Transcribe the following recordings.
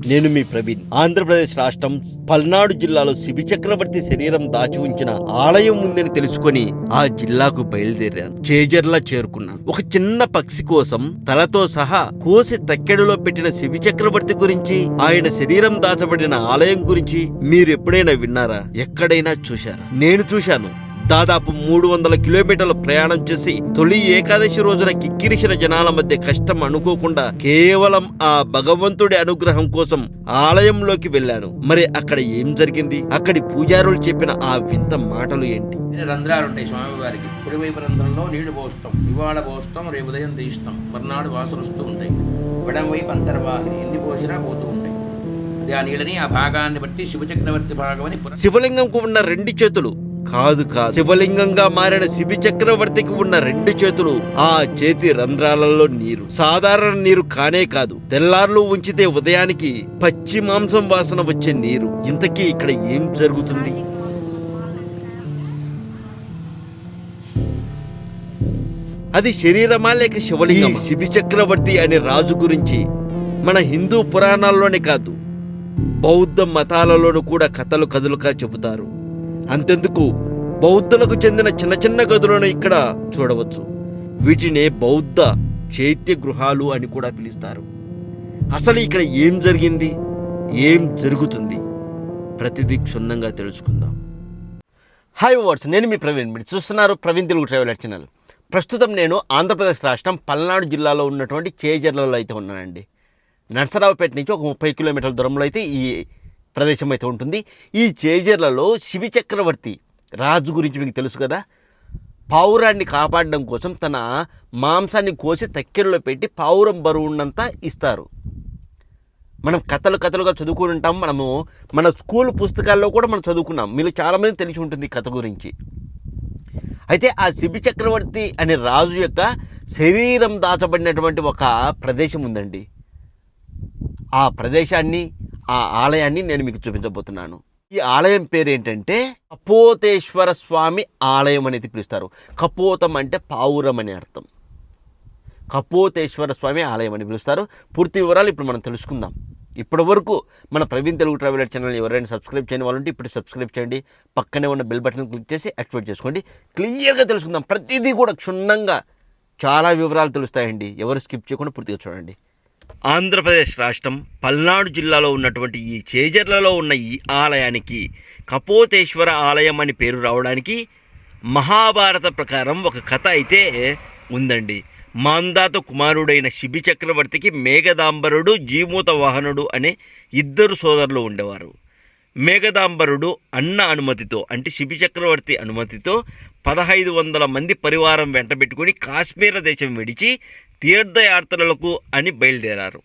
నేను మీ ప్రవీణ్. ఆంధ్రప్రదేశ్ రాష్ట్రం పల్నాడు జిల్లాలో శిబి చక్రవర్తి శరీరం దాచి ఉంచిన ఆలయం ఉందని తెలుసుకొని ఆ జిల్లాకు బయలుదేరాను. చేజర్లా చేరుకున్నాను. ఒక చిన్న పక్షి కోసం తలతో సహా కోసి తక్కెడలో పెట్టిన శిబి చక్రవర్తి గురించి, ఆయన శరీరం దాచబడిన ఆలయం గురించి మీరు ఎప్పుడైనా విన్నారా? ఎక్కడైనా చూశారా? నేను చూశాను. దాదాపు 300 కిలోమీటర్ల ప్రయాణం చేసి తొలి ఏకాదశి రోజున కిక్కిరిసిన జనాల మధ్య కష్టం అనుకోకుండా కేవలం ఆ భగవంతుడి అనుగ్రహం కోసం ఆలయంలోకి వెళ్ళాను. మరి అక్కడ ఏం జరిగింది? అక్కడి పూజారులు చెప్పిన ఆ వింత మాటలు ఏంటి? రంధ్రాలు ఉంటాయి స్వామివారికి. కుడివైపు రంధ్రంలో నీళ్లు పోస్తాం, ఇవాళ పోస్తాం, రేపు ఉదయం తీస్తాం, మర్నాడు వాసన వస్తూ ఉంటాయి. ఎడం వైపు అంతర్వాహిని, ఎన్ని పోసినా పోతూ ఉంటాయి. ఆ నీళ్ళని ఆ భాగాన్ని బట్టి శివచక్రవర్తి భాగం అని. శివలింగంకు ఉన్న 2 చేతులు కాదు, శివలింగంగా మారిన శిబి చక్రవర్తికి ఉన్న 2 చేతులు, ఆ చేతి రంధ్రాలలో నీరు సాధారణ నీరు కానే కాదు, తెల్లార్లు ఉంచితే ఉదయానికి పచ్చి మాంసం వాసన వచ్చే నీరు. ఇంతకీ ఇక్కడ ఏం జరుగుతుంది? అది శరీరమా లేక శివలింగం? శిబి చక్రవర్తి అనే రాజు గురించి మన హిందూ పురాణాల్లోనే కాదు, బౌద్ధ మతాలలోనూ కూడా కథలు కథలుగా చెబుతారు. అంతెందుకు, బౌద్ధులకు చెందిన చిన్న చిన్న గదులను ఇక్కడ చూడవచ్చు. వీటినే బౌద్ధ చైత్య గృహాలు అని కూడా పిలుస్తారు. అసలు ఇక్కడ ఏం జరిగింది, ఏం జరుగుతుంది, ప్రతిదీ క్షుణ్ణంగా తెలుసుకుందాం. హాయ్ వాట్స్, నేను మీ ప్రవీణ్. మీరు చూస్తున్నారు ప్రవీణ్ తెలుగు ట్రావెలర్ ఛానల్. ప్రస్తుతం నేను ఆంధ్రప్రదేశ్ రాష్ట్రం పల్నాడు జిల్లాలో ఉన్నటువంటి చేజర్లలో అయితే ఉన్నానండి. నర్సరావుపేట నుంచి ఒక 30 కిలోమీటర్ల దూరంలో అయితే ఈ ప్రదేశం అయితే ఉంటుంది. ఈ చేజర్లలో శిబి చక్రవర్తి రాజు గురించి మీకు తెలుసు కదా. పావురాన్ని కాపాడడం కోసం తన మాంసాన్ని కోసి తక్కెడలో పెట్టి పావురం బరువున్నంత ఇస్తారు. మనం కథలుగా చదువుకుని ఉంటాం. మన స్కూల్ పుస్తకాల్లో కూడా మనం చదువుకున్నాం. మీరు చాలామంది తెలిసి ఉంటుంది కథ గురించి. అయితే ఆ శిబి చక్రవర్తి అనే రాజు యొక్క శరీరం దాచబడినటువంటి ఒక ప్రదేశం ఉందండి. ఆ ప్రదేశాన్ని, ఆ ఆలయాన్ని నేను మీకు చూపించబోతున్నాను. ఈ ఆలయం పేరు ఏంటంటే కపోతేశ్వర స్వామి ఆలయం అనేది పిలుస్తారు. కపోతం అంటే పావురం అని అర్థం. కపోతేశ్వర స్వామి ఆలయం అని పిలుస్తారు. పూర్తి వివరాలు ఇప్పుడు మనం తెలుసుకుందాం. ఇప్పటి వరకు మన ప్రవీణ్ తెలుగు ట్రావెలర్ ఛానల్ ఎవరైనా సబ్స్క్రైబ్ చేయని వాళ్ళు ఉంటే ఇప్పుడు సబ్స్క్రైబ్ చేయండి. పక్కనే ఉన్న బెల్ బటన్ క్లిక్ చేసి యాక్టివేట్ చేసుకోండి. క్లియర్గా తెలుసుకుందాం. ప్రతిదీ కూడా క్షుణ్ణంగా చాలా వివరాలు తెలుస్తాయండి. ఎవరు స్కిప్ చేయకుండా పూర్తిగా చూడండి. ఆంధ్రప్రదేశ్ రాష్ట్రం పల్నాడు జిల్లాలో ఉన్నటువంటి ఈ చేజర్లలో ఉన్న ఈ ఆలయానికి కపోతేశ్వర ఆలయం అని పేరు రావడానికి మహాభారత ప్రకారం ఒక కథ అయితే ఉందండి. మాంధాత కుమారుడైన శిబి చక్రవర్తికి మేఘదాంబరుడు, జీమూత వాహనుడు అనే 2 సోదరులు ఉండేవారు. మేఘదాంబరుడు అన్న అనుమతితో, అంటే శిబి చక్రవర్తి అనుమతితో 1500 మంది పరివారం వెంటబెట్టుకుని కాశ్మీర దేశం విడిచి తీర్థయాత్రలకు అని బయలుదేరారు.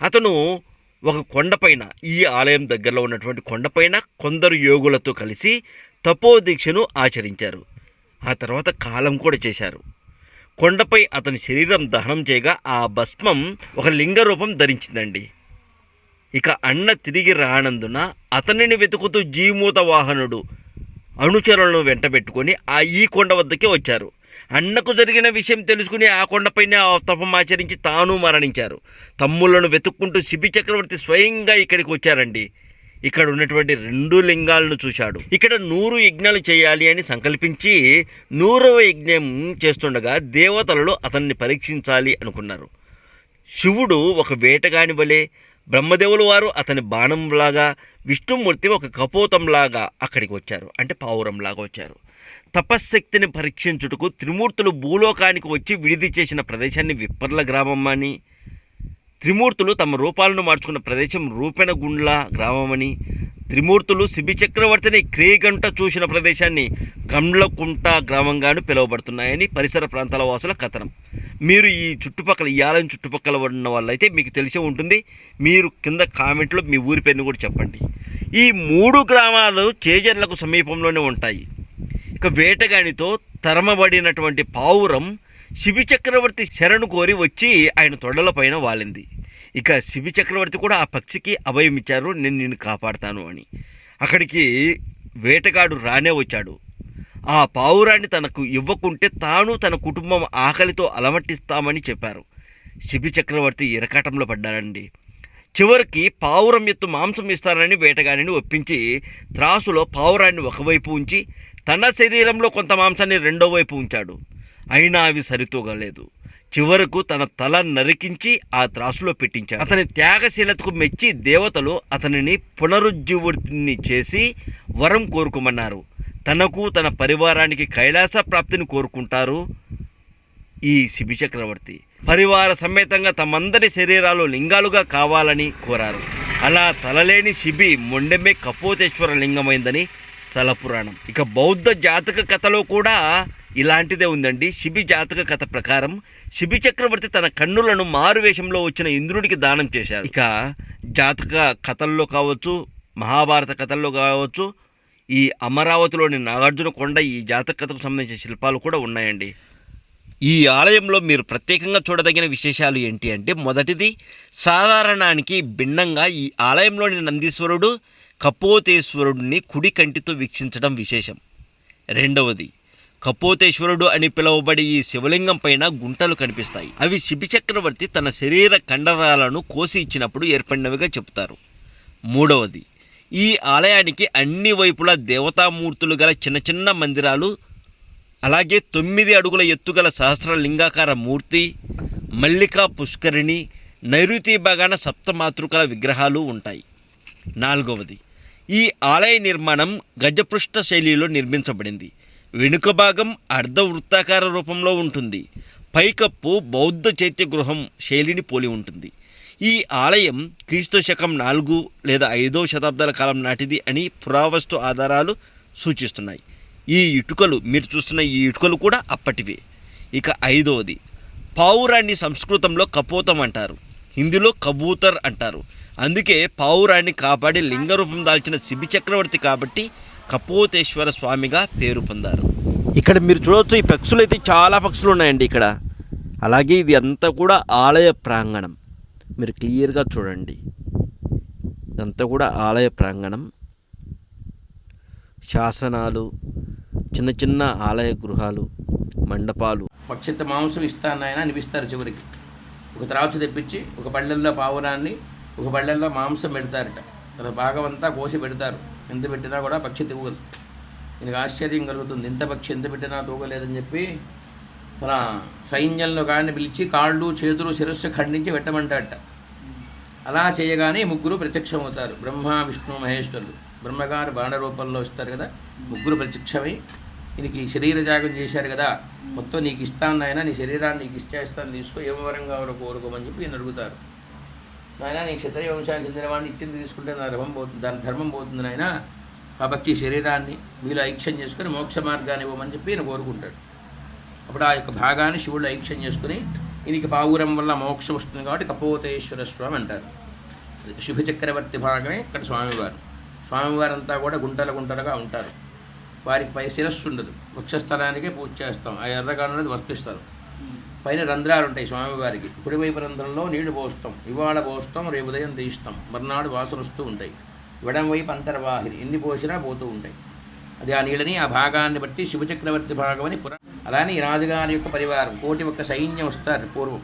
అతను ఒక కొండపైన, ఈ ఆలయం దగ్గరలో ఉన్నటువంటి కొండపైన కొందరు యోగులతో కలిసి తపోదీక్షను ఆచరించారు. ఆ తర్వాత కాలం కూడా చేశారు. కొండపై అతని శరీరం దహనం చేయగా ఆ భస్మం ఒక లింగ రూపం ధరించిందండి. ఇక అన్న తిరిగి రానందున అతనిని వెతుకుతూ జీమూత వాహనుడు అనుచరులను వెంటబెట్టుకొని ఈ కొండ వద్దకే వచ్చారు. అన్నకు జరిగిన విషయం తెలుసుకుని ఆ కొండపైనే తపం ఆచరించి తాను మరణించారు. తమ్ముళ్లను వెతుక్కుంటూ శిబి చక్రవర్తి స్వయంగా ఇక్కడికి వచ్చారండి. ఇక్కడ ఉన్నటువంటి 2 లింగాలను చూశాడు. ఇక్కడ 100 యజ్ఞాలు చేయాలి అని సంకల్పించి 100వ యజ్ఞం చేస్తుండగా దేవతలు అతన్ని పరీక్షించాలి అనుకున్నారు. శివుడు ఒక వేటగాని వలె, బ్రహ్మదేవుల వారు అతని బాణంలాగా, విష్ణుమూర్తి ఒక కపోతంలాగా అక్కడికి వచ్చారు. అంటే పావురంలాగా వచ్చారు. తపశ్శక్తిని పరీక్షించుటకు త్రిమూర్తులు భూలోకానికి వచ్చి విడిది చేసిన ప్రదేశాన్ని విప్పర్ల గ్రామం అని, త్రిమూర్తులు తమ రూపాలను మార్చుకున్న ప్రదేశం రూపెనగుండ్ల గ్రామం అని, త్రిమూర్తులు శిబి చక్రవర్తిని క్రేగంట చూసిన ప్రదేశాన్ని గండ్లకుంట గ్రామంగాను పిలువబడుతున్నాయని పరిసర ప్రాంతాల వాసుల కథనం. మీరు ఈ ఆలయం చుట్టుపక్కల ఉన్న వాళ్ళైతే మీకు తెలిసే ఉంటుంది. మీరు కింద కామెంట్లో మీ ఊరి పేరుని కూడా చెప్పండి. ఈ 3 గ్రామాలు చేజర్లకు సమీపంలోనే ఉంటాయి. ఇక వేటగానితో తరమబడినటువంటి పావురం శిబి చక్రవర్తి శరణు కోరి వచ్చి ఆయన తొడలపైన వాలింది. ఇక శిబి చక్రవర్తి కూడా ఆ పక్షికి అభయం ఇచ్చారు, నేను నిన్ను కాపాడుతాను అని. అక్కడికి వేటగాడు రానే వచ్చాడు. ఆ పావురాన్ని తనకు ఇవ్వకుంటే తాను తన కుటుంబం ఆకలితో అలమటిస్తామని చెప్పారు. శిబి చక్రవర్తి ఇరకాటంలో పడ్డారండి. చివరికి పావురం ఎత్తు మాంసం ఇస్తానని వేటగాడిని ఒప్పించి త్రాసులో పావురాన్ని ఒకవైపు ఉంచి తన శరీరంలో కొంత మాంసాన్ని రెండో వైపు ఉంచాడు. అయినా అవి సరితూగలేదు. చివరకు తన తల నరికించి ఆ త్రాసులో పెట్టించాడు. అతని త్యాగశీలతకు మెచ్చి దేవతలు అతనిని పునరుజ్జీవుడిని చేసి వరం కోరుకోమన్నారు. తనకు తన పరివారానికి కైలాస ప్రాప్తిని కోరుకుంటారు ఈ శిబి చక్రవర్తి. పరివార సమేతంగా తమందరి శరీరాలు లింగాలుగా కావాలని కోరారు. అలా తలలేని శిబి మొండెమే కపోతేశ్వర లింగమైందని స్థల పురాణం. ఇక బౌద్ధ జాతక కథలో కూడా ఇలాంటిదే ఉందండి. శిబి జాతక కథ ప్రకారం శిబి చక్రవర్తి తన కన్నులను మారువేషంలో వచ్చిన ఇంద్రుడికి దానం చేశారు. ఇక జాతక కథల్లో కావచ్చు, మహాభారత కథల్లో కావచ్చు, ఈ అమరావతిలోని నాగార్జున కొండ ఈ జాతక కథకు సంబంధించిన శిల్పాలు కూడా ఉన్నాయండి. ఈ ఆలయంలో మీరు ప్రత్యేకంగా చూడదగిన విశేషాలు ఏంటి అంటే, మొదటిది సాధారణానికి భిన్నంగా ఈ ఆలయంలోని నందీశ్వరుడు కపోతేశ్వరుడిని కుడి కంటితో వీక్షించడం విశేషం. రెండవది, కపోతేశ్వరుడు అని పిలువబడి ఈ శివలింగం పైన గుంటలు కనిపిస్తాయి. అవి శిబి చక్రవర్తి తన శరీర కండరాలను కోసి ఇచ్చినప్పుడు ఏర్పడినవిగా చెబుతారు. మూడవది, ఈ ఆలయానికి అన్ని వైపులా దేవతామూర్తులు గల చిన్న చిన్న మందిరాలు, అలాగే 9 అడుగుల ఎత్తుగల సహస్రలింగాకార మూర్తి, మల్లికా పుష్కరిణి, నైరుతి భాగాన సప్తమాతృకల విగ్రహాలు ఉంటాయి. నాలుగవది, ఈ ఆలయ నిర్మాణం గజపృష్ఠ శైలిలో నిర్మించబడింది. వెనుక భాగం అర్ధవృత్తాకార రూపంలో ఉంటుంది. పైకప్పు బౌద్ధ చైత్య గృహం శైలిని పోలి ఉంటుంది. ఈ ఆలయం క్రీస్తు శకం 4 లేదా 5వ శతాబ్దాల కాలం నాటిది అని పురావస్తు ఆధారాలు సూచిస్తున్నాయి. ఈ ఇటుకలు, మీరు చూస్తున్న ఈ ఇటుకలు కూడా అప్పటివే. ఇక ఐదవది, పావురాన్ని సంస్కృతంలో కపోతం అంటారు, హిందీలో కబూతర్ అంటారు. అందుకే పావురాన్ని కాపాడి లింగరూపం దాల్చిన శిబి చక్రవర్తి కాబట్టి కపోతేశ్వర స్వామిగా పేరు పొందారు. ఇక్కడ మీరు చూడవచ్చు, ఈ పక్షులు అయితే చాలా పక్షులు ఉన్నాయండి ఇక్కడ. అలాగే ఇది అంతా కూడా ఆలయ ప్రాంగణం. మీరు క్లియర్గా చూడండి, ఇదంతా కూడా ఆలయ ప్రాంగణం. శాసనాలు, చిన్న చిన్న ఆలయ గృహాలు, మండపాలు. పక్షిత మాంసం ఇస్తాను ఆయన అనిపిస్తారు. చివరికి ఒక త్రాచు తెప్పించి ఒక పళ్ళెల్లో పావురాన్ని, ఒక పళ్ళెల్లో మాంసం పెడతారట. అలా భాగం అంతా కోసి పెడతారు. ఎంత పెట్టినా కూడా పక్షి తూగదు. ఈయనకు ఆశ్చర్యం కలుగుతుంది, ఎంత పక్షి ఎంత పెట్టినా తూగలేదని చెప్పి తన సైన్యంలో కానీ పిలిచి కాళ్ళు చేతులు శిరస్సు ఖండించి పెట్టమంటాడట. అలా చేయగానే ముగ్గురు ప్రత్యక్షమవుతారు. బ్రహ్మ, విష్ణు, మహేశ్వరుడు. బ్రహ్మగారు బాణ రూపంలో ఇస్తారు కదా, ముగ్గురు ప్రత్యక్షమై ఈయనకి శరీర త్యాగం చేశారు కదా, మొత్తం నీకు ఇస్తాను నాయన, నీ శరీరాన్ని నీకు ఇచ్చేస్తాను, తీసుకో, ఏ వరంగా కోరుకోమని చెప్పి ఈయన అడుగుతారు. నాయన నీ క్షత్రియ వంశానికి చెందిన వాడిని ఇచ్చింది తీసుకుంటే నా ధర్మం పోతుంది, దాని ధర్మం పోతుంది నాయన, కాబట్టి శరీరాన్ని మీలో ఐక్ష్యం చేసుకుని మోక్ష మార్గాన్ని ఇవ్వమని చెప్పి ఈయన కోరుకుంటాడు. అప్పుడు ఆ యొక్క భాగాన్ని శివుడు ఐక్ష్యం చేసుకుని ఈయనకి పావురం వల్ల మోక్షం వస్తుంది కాబట్టి కపోతేశ్వర స్వామి అంటారు. శిబి చక్రవర్తి భాగమే ఇక్కడ స్వామివారు. స్వామివారంతా కూడా గుంటల గుంటలుగా ఉంటారు. వారికి పై శిరస్సు ఉండదు, వక్షస్థలానికే పూజ చేస్తాం. ఆ ఎర్రగానున్నది వర్తిస్తారు. పైన రంధ్రాలు ఉంటాయి స్వామివారికి. కుడివైపు రంధ్రంలో నీళ్లు పోస్తాం. ఇవాళ పోస్తాం, రేపు ఉదయం తీస్తాం, మర్నాడు వాసన వస్తూ ఉంటాయి. ఎడం వైపు అంతర్వాహిని, ఎన్ని పోసినా పోతూ ఉంటాయి. అది ఆ నీళ్ళని, ఆ భాగాన్ని బట్టి శివచక్రవర్తి భాగం అని అలానే ఈ రాజుగారి యొక్క పరివారం 1,000 సైన్యం వస్తారు పూర్వం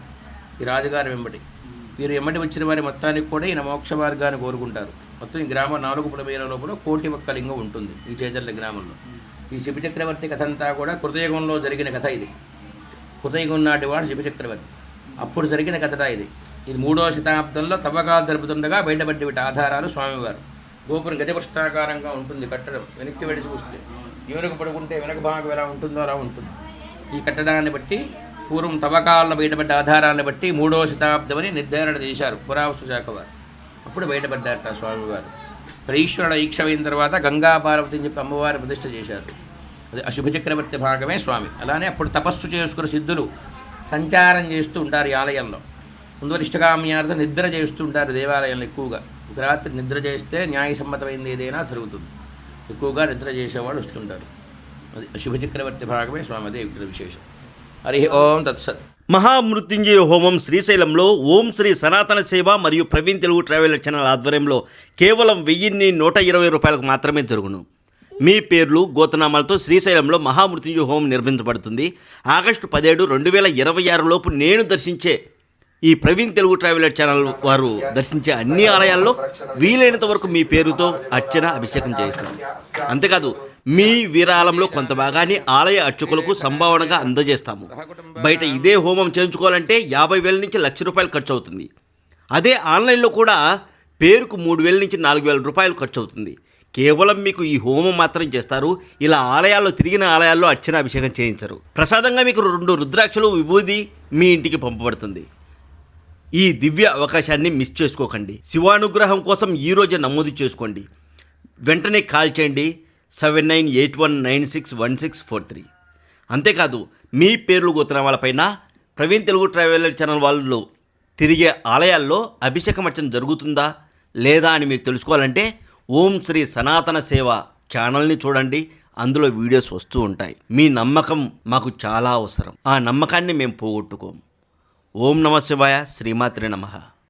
ఈ రాజుగారి వెంబడి. వీరు వెంబడి వచ్చిన వారి మొత్తానికి కూడా ఈయన మోక్ష మార్గాన్ని కోరుకుంటారు. మొత్తం ఈ గ్రామం 4 పుడమేల లోపల 1,000 లింగం ఉంటుంది ఈ చేజర్ల గ్రామంలో. ఈ శివచక్రవర్తి కథ అంతా కూడా కృతయుగంలో జరిగిన కథ ఇది. కృతయుగం నాటి వాడు శివచక్రవర్తి, అప్పుడు జరిగిన కథట ఇది. ఇది 3వ శతాబ్దంలో తవ్వకాలు జరుపుతుండగా బయటపడ్డ వీటి ఆధారాలు స్వామివారు. గోపురం గజపృష్ఠాకారంగా ఉంటుంది కట్టడం. వెనక్కి వెళ్ళి చూస్తే వెనుక పడుకుంటే వెనక భాగం ఎలా ఉంటుందో అలా ఉంటుంది. ఈ కట్టడాన్ని బట్టి పూర్వం తవ్వకాల్లో బయటపడ్డ ఆధారాలను బట్టి 3వ శతాబ్దం అని నిర్ధారణ చేశారు పురావస్తు శాఖ వారు. అప్పుడు బయటపడ్డారట స్వామివారు. ఈశ్వరుడు ఈక్షమైన తర్వాత గంగా పార్వతి అని చెప్పి అమ్మవారి ప్రతిష్ఠ చేశారు. అది అశుభ చక్రవర్తి భాగమే స్వామి. అలానే అప్పుడు తపస్సు చేసుకున్న సిద్ధులు సంచారం చేస్తూ ఉంటారు ఈ ఆలయంలో. ముందు ఇష్టకామ్యార్థం నిద్ర చేస్తూ ఉంటారు దేవాలయంలో ఎక్కువగా. ఒక రాత్రి నిద్ర చేస్తే న్యాయసమ్మతమైంది ఏదైనా జరుగుతుంది. ఎక్కువగా నిద్ర చేసేవాళ్ళు వస్తుంటారు. అది అశుభ చక్రవర్తి భాగమే స్వామి. అదే ఇక్కడ విశేషం. హరి ఓం తత్సత్. మహామృత్యుంజయ హోమం శ్రీశైలంలో ఓం శ్రీ సనాతన సేవ మరియు ప్రవీణ్ తెలుగు ట్రావెలర్ ఛానల్ ఆధ్వర్యంలో కేవలం 1,120 రూపాయలకు మాత్రమే జరుగును. మీ పేర్లు గోతనామాలతో శ్రీశైలంలో మహామృత్యుంజయ హోమం నిర్వహించబడుతుంది. ఆగస్టు 17, 2026 లోపు నేను దర్శించే ఈ ప్రవీణ్ తెలుగు ట్రావెలర్ ఛానల్ వారు దర్శించే అన్ని ఆలయాల్లో వీలైనంత వరకు మీ పేరుతో అర్చన అభిషేకం చేయిస్తాం. అంతేకాదు మీ విరాళంలో కొంత భాగాన్ని ఆలయ అర్చకులకు సంభావనగా అందజేస్తాము. బయట ఇదే హోమం చేయించుకోవాలంటే 50,000 నుంచి ₹1,00,000 ఖర్చు అవుతుంది. అదే ఆన్లైన్లో కూడా పేరుకు 3,000 నుంచి 4,000 రూపాయలు ఖర్చు అవుతుంది. కేవలం మీకు ఈ హోమం మాత్రం చేస్తారు. ఇలా ఆలయాల్లో తిరిగిన ఆలయాల్లో అర్చన అభిషేకం చేయించరు. ప్రసాదంగా మీకు 2 రుద్రాక్షలు విభూది మీ ఇంటికి పంపబడుతుంది. ఈ దివ్య అవకాశాన్ని మిస్ చేసుకోకండి. శివానుగ్రహం కోసం ఈరోజే నమోదు చేసుకోండి. వెంటనే కాల్ చేయండి 7981961643. అంతేకాదు మీ పేర్లు గోత్రం వాళ్ళపైన ప్రవీణ్ తెలుగు ట్రావెలర్ ఛానల్ వాళ్ళు తిరిగే ఆలయాల్లో అభిషేకం అర్చన జరుగుతుందా లేదా అని మీరు తెలుసుకోవాలంటే ఓం శ్రీ సనాతన సేవ ఛానల్ని చూడండి. అందులో వీడియోస్ వస్తూ ఉంటాయి. మీ నమ్మకం మాకు చాలా అవసరం. ఆ నమ్మకాన్ని మేము పోగొట్టుకోం. ఓం నమ శివాయ. శ్రీమాత్రే నమః.